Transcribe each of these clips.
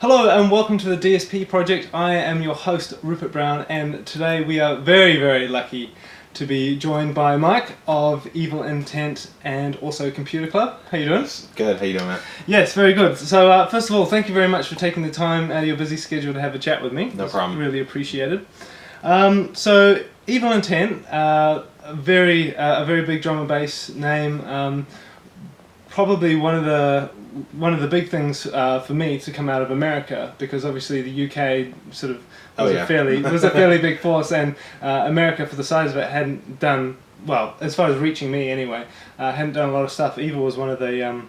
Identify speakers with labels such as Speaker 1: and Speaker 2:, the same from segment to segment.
Speaker 1: Hello and welcome to the DSP project. I am your host Rupert Brown, and today we are very, very lucky to be joined by Mike of Evil Intent and also Computer Club. How you doing?
Speaker 2: Good. How you doing, man?
Speaker 1: Yes, very good. So first of all, thank you very much for taking the time out of your busy schedule to have a chat with me.
Speaker 2: No problem.
Speaker 1: Really appreciated. So Evil Intent, a very big drum and bass name. Probably one of the big things for me to come out of America, because obviously the UK sort of was a fairly big force, and America, for the size of it, hadn't done well as far as reaching me anyway. Hadn't done a lot of stuff. Evil was one of the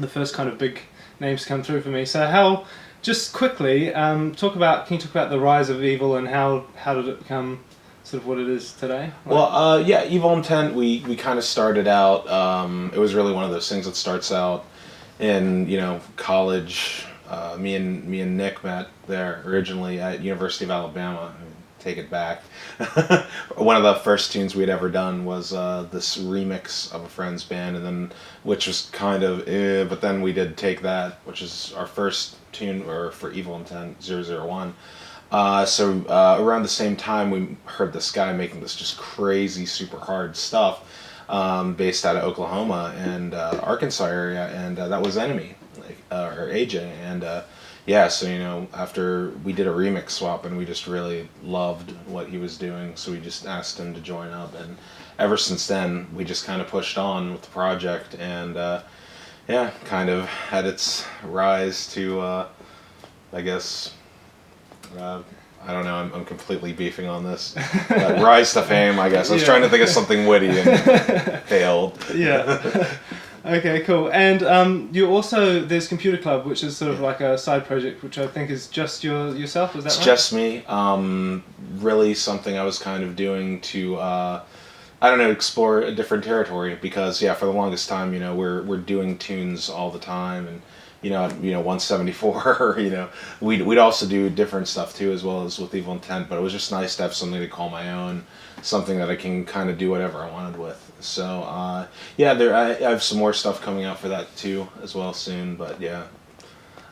Speaker 1: first kind of big names to come through for me. So just quickly can you talk about the rise of Evil and how did it become sort of what it is today?
Speaker 2: Well, Evil Intent, we kind of started out, it was really one of those things that starts out in, college. Me and Nick met there originally at University of Alabama. Take it back. One of the first tunes we had ever done was this remix of a friend's band, and then which was kind of but then we did Take That, which is our first tune for Evil Intent 001. So around the same time, we heard this guy making this just crazy, super hard stuff, based out of Oklahoma and Arkansas area, and that was Enemy, or AJ, and so after we did a remix swap, and we just really loved what he was doing, so we just asked him to join up, and ever since then, we just kind of pushed on with the project, and kind of had its rise to, I guess. I don't know, I'm completely beefing on this. Rise to fame, I guess. I was trying to think of something witty and failed.
Speaker 1: Yeah. Okay, cool. And you also, there's Computer Club, which is sort of like a side project, which I think is just yourself, is that right?
Speaker 2: It's just me. Really something I was kind of doing to, explore a different territory, because, for the longest time, we're doing tunes all the time, and 174, we'd also do different stuff too, as well as with Evil Intent, but it was just nice to have something to call my own, something that I can kind of do whatever I wanted with. So, I have some more stuff coming out for that too, as well soon, but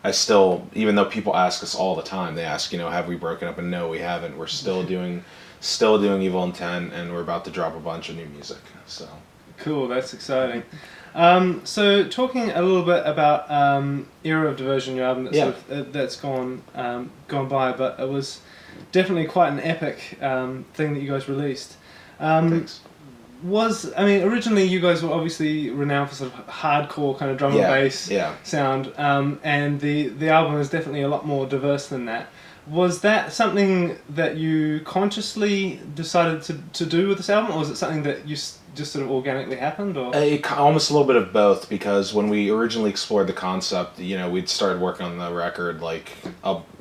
Speaker 2: I still, even though people ask us all the time, they ask, have we broken up, and no, we haven't. We're still doing Evil Intent, and we're about to drop a bunch of new music, so.
Speaker 1: Cool, that's exciting. So talking a little bit about Era of Diversion, your album that's gone by, but it was definitely quite an epic thing that you guys released.
Speaker 2: Thanks.
Speaker 1: Originally you guys were obviously renowned for sort of hardcore kind of drum and bass sound, and the album is definitely a lot more diverse than that. Was that something that you consciously decided to do with this album, or was it something that you just sort of organically happened? Or
Speaker 2: almost a little bit of both, because when we originally explored the concept, we'd started working on the record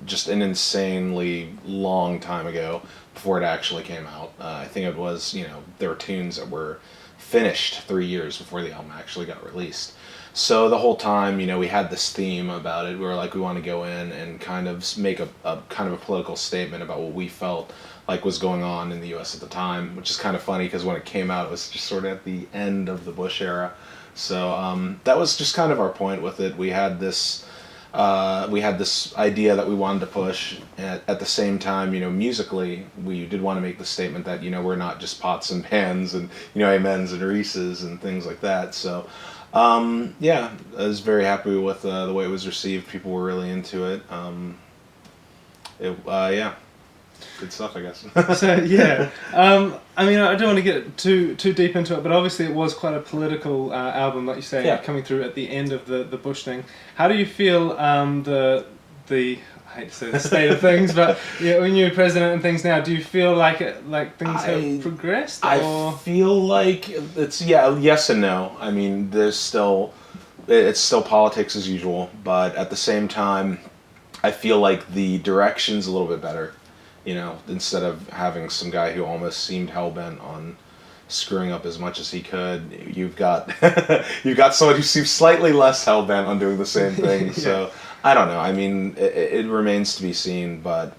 Speaker 2: just an insanely long time ago before it actually came out. I think it was, there were tunes that were finished 3 years before the album actually got released. So the whole time, we had this theme about it. We were like, we want to go in and kind of make a kind of a political statement about what we felt like was going on in the U.S. at the time, which is kind of funny because when it came out, it was just sort of at the end of the Bush era. So that was just kind of our point with it. We had this idea that we wanted to push. At the same time, musically, we did want to make the statement that, we're not just pots and pans and, amens and Reese's and things like that. So, I was very happy with the way it was received. People were really into it. Good stuff, I guess.
Speaker 1: So I don't want to get too deep into it, but obviously it was quite a political album, like you say, coming through at the end of the Bush thing. How do you feel the I hate to say the state of things, but when you're president and things now, do you feel like things have progressed?
Speaker 2: I feel like it's yes and no. I mean, it's still politics as usual, but at the same time, I feel like the direction's a little bit better. Instead of having some guy who almost seemed hell-bent on screwing up as much as he could, you've got someone who seems slightly less hell-bent on doing the same thing. So I don't know. I mean, it remains to be seen, but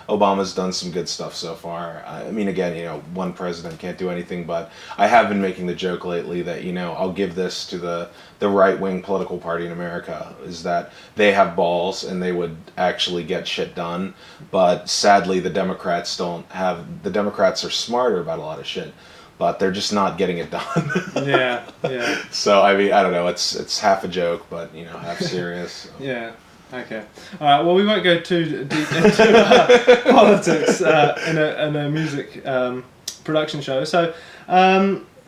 Speaker 2: Obama's done some good stuff so far. I mean, again, one president can't do anything, but I have been making the joke lately that, I'll give this to the right-wing political party in America, is that they have balls and they would actually get shit done, but sadly the Democrats are smarter about a lot of shit, but they're just not getting it done.
Speaker 1: Yeah.
Speaker 2: So, I mean, I don't know, it's half a joke, but, half serious. So.
Speaker 1: Yeah. Okay. All right. Well, we won't go too deep into politics in a music production show. So,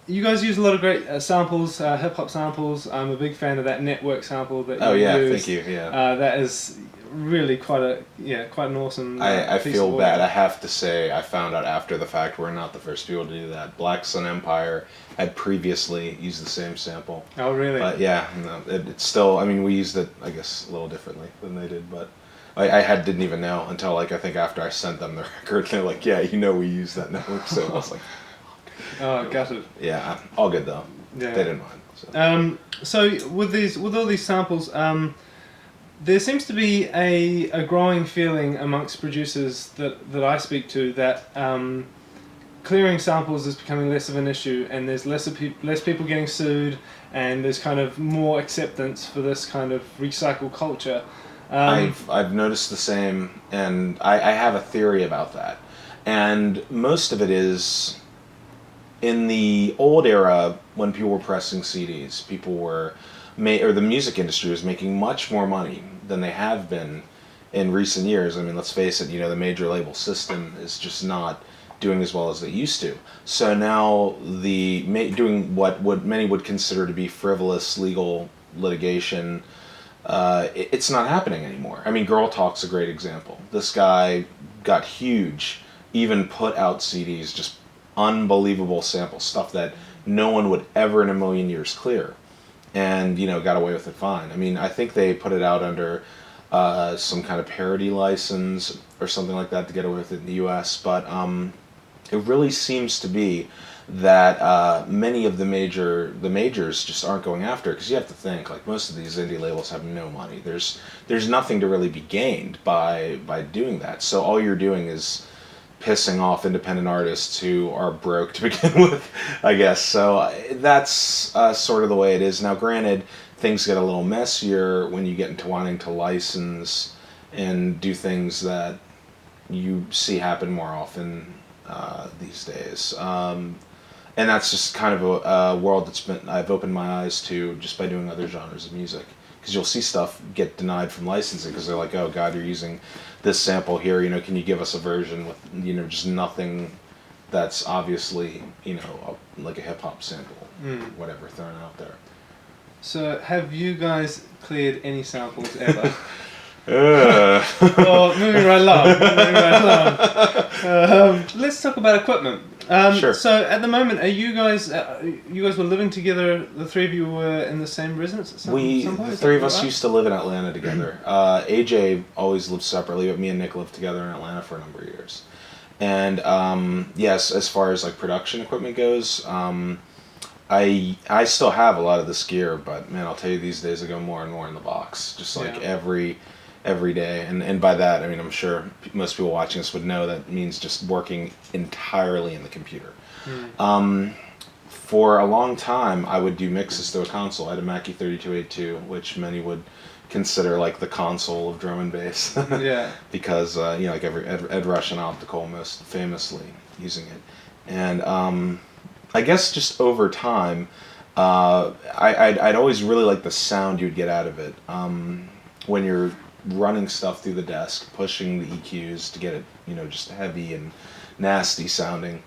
Speaker 1: you guys use a lot of great samples, hip hop samples. I'm a big fan of that network sample that you use.
Speaker 2: Thank you. Yeah.
Speaker 1: That is really quite an awesome.
Speaker 2: I
Speaker 1: piece
Speaker 2: feel
Speaker 1: of
Speaker 2: bad.
Speaker 1: audio.
Speaker 2: I have to say, I found out after the fact we're not the first people to do that. Black Sun Empire had previously used the same sample.
Speaker 1: Oh, really?
Speaker 2: But yeah, no, it's still. I mean, we used it, I guess, a little differently than they did. But I didn't even know until I think after I sent them the record. They're like, "Yeah, we used that network." So I was like,
Speaker 1: "Oh, got it."
Speaker 2: Yeah, all good though.
Speaker 1: Yeah.
Speaker 2: They didn't mind.
Speaker 1: So with all these samples, there seems to be a growing feeling amongst producers that I speak to that clearing samples is becoming less of an issue, and there's less people getting sued, and there's kind of more acceptance for this kind of recycle culture.
Speaker 2: I've noticed the same, and I have a theory about that, and most of it is in the old era when people were pressing CDs, the music industry was making much more money than they have been in recent years. I mean, let's face it, the major label system is just not doing as well as they used to. So now doing what many would consider to be frivolous legal litigation, it's not happening anymore. I mean, Girl Talk's a great example. This guy got huge, even put out CDs, just unbelievable samples, stuff that no one would ever in a million years clear, and got away with it fine. I mean, I think they put it out under some kind of parody license or something like that to get away with it in the U.S., but it really seems to be that many of the majors just aren't going after it, because you have to think, like, most of these indie labels have no money. There's nothing to really be gained by doing that. So all you're doing is pissing off independent artists who are broke to begin with, I guess. So that's sort of the way it is. Now, granted, things get a little messier when you get into wanting to license and do things that you see happen more often these days. And that's just kind of a world I've opened my eyes to just by doing other genres of music. Because you'll see stuff get denied from licensing because they're like, "Oh God, you're using this sample here. Can you give us a version with just nothing that's obviously like a hip hop sample, whatever thrown out there."
Speaker 1: So, have you guys cleared any samples ever? Well, moving right along. Let's talk about equipment.
Speaker 2: Sure.
Speaker 1: So, at the moment, are you guys were living together? The three of you were in the same residence at some point?
Speaker 2: The three of us used to live in Atlanta together. AJ always lived separately, but me and Nick lived together in Atlanta for a number of years. And yes, as far as like production equipment goes, I still have a lot of this gear, but man, I'll tell you, these days I go more and more in the box, just like every day. And by that, I mean, I'm sure most people watching this would know that means just working entirely in the computer. For a long time, I would do mixes to a console. I had a Mackie 3282, which many would consider like the console of drum and bass.
Speaker 1: Yeah.
Speaker 2: Because, like Ed Rush and Optical most famously using it. And I guess just over time, I'd always really liked the sound you'd get out of it. When you're running stuff through the desk, pushing the EQs to get it, just heavy and nasty sounding.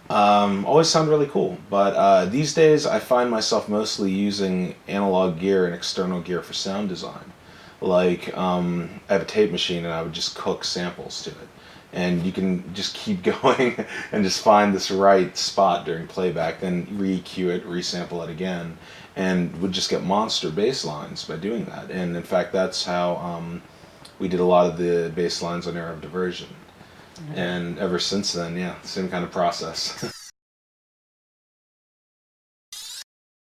Speaker 2: Always sounded really cool. But these days I find myself mostly using analog gear and external gear for sound design. Like, I have a tape machine and I would just cook samples to it. And you can just keep going and just find this right spot during playback, then re-EQ it, resample it again, and would just get monster bass lines by doing that. And in fact, that's how we did a lot of the bass lines on Era of Diversion. And ever since then, yeah, same kind of process.